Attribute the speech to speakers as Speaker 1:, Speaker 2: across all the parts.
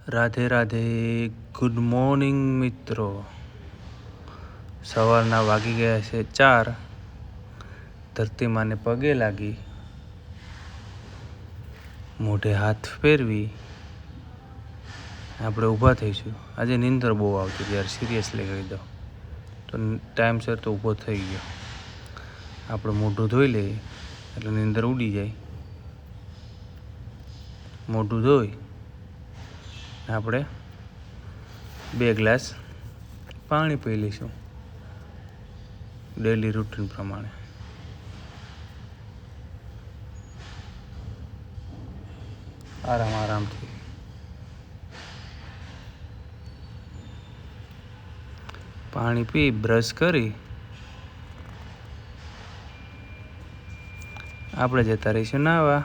Speaker 1: Radhe Radhe. Good morning મિત્રો. સવારના વાગી ગયા છે 4. ધરતી માને પગે લાગી, મોઢે હાથ ફેરવી આપણે ઊભા થઈશું. આજે નીંદર બહુ આવતી હતી યાર, સિરિયસલી કહી દો તો. ટાઈમસર તો ઊભો થઈ ગયો. આપણે મોઢું ધોઈ લઈએ એટલે નીંદર ઉડી જાય. મોઢું ધોઈ આપણે 2 ગ્લાસ પાણી પી લઈશું ડેલી રૂટીન પ્રમાણે. આરામથી પાણી પી બ્રશ કરી આપણે જતા રહીશું નાહવા.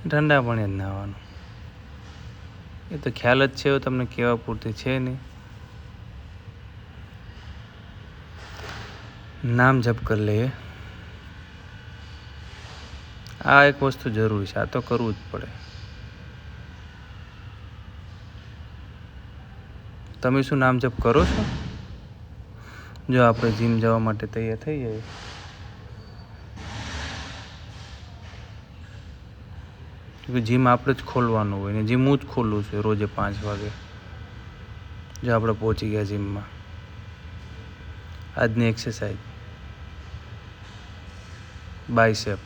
Speaker 1: ઠંડા પાણી જ નાહવાનું. એ તો ખ્યાલ જ છે, તમને કહેવા પૂરતી છે નહીં. નામ જપ કરી લઈએ. આ એક વસ્તુ જરૂરી છે, આ તો કરવું જ પડે. તમે શું નામ જપ કરો છો? જો આપણે જીમ જવા માટે તૈયાર થઈ જાય, જીમ આપણે જ ખોલવાનું હોય ને જીમ હું જ ખોલું છું રોજે 5 વાગે. જો આપણે પહોંચી ગયા જીમમાં. આજની એક્સરસાઇઝ બાયસેપ.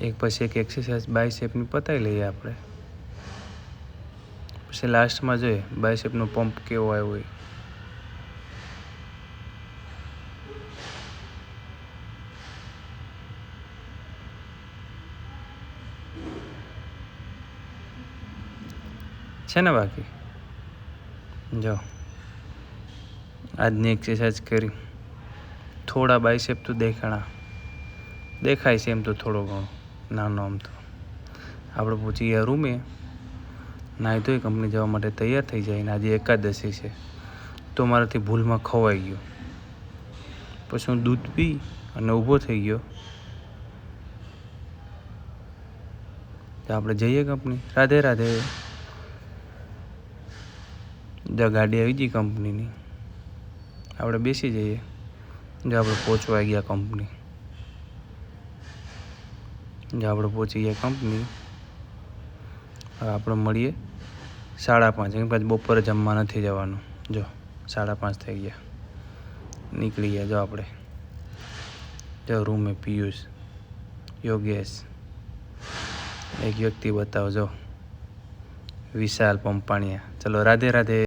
Speaker 1: એક પછી એક એક્સરસાઇઝ બાયસેપની પતાવી લઈએ આપણે. પછી લાસ્ટમાં જોઈએ બાયસેપનો પંપ કેવો આવ્યો હોય. છે ને બાકી? જો આજની એક્સરસાઇઝ કરી. થોડા બાયસેપ તો દેખાય છે એમ તો, થોડો ઘણો નાનો. આમ તો આપણે પહોંચી ગયા રૂમે. નાહી ધોઈ કંપની જવા માટે તૈયાર થઈ જાય. ને આજે એકાદશી છે તો મારાથી ભૂલમાં ખવાઈ ગયો. પછી હું દૂધ પી અને ઊભો થઈ ગયો. તો આપણે જઈએ કંપની. રાધે રાધે. જો ગાડી આવી ગઈ કંપનીની, આપણે બેસી જઈએ. જો આપણે પહોંચવા ગયા કંપની. જો આપણે પહોંચી ગયા કંપની. હવે આપણે મળીએ 5:30. એમ પાછું બપોરે જમવા નથી જવાનું. જો 5:30 થઈ ગયા. નીકળી ગયા. જો આપણે જો રૂમે પિયુષ, યોગેશ, એક વ્યક્તિ બતાવો. જો વિશાલ પંપાણિયા. ચલો રાધે રાધે.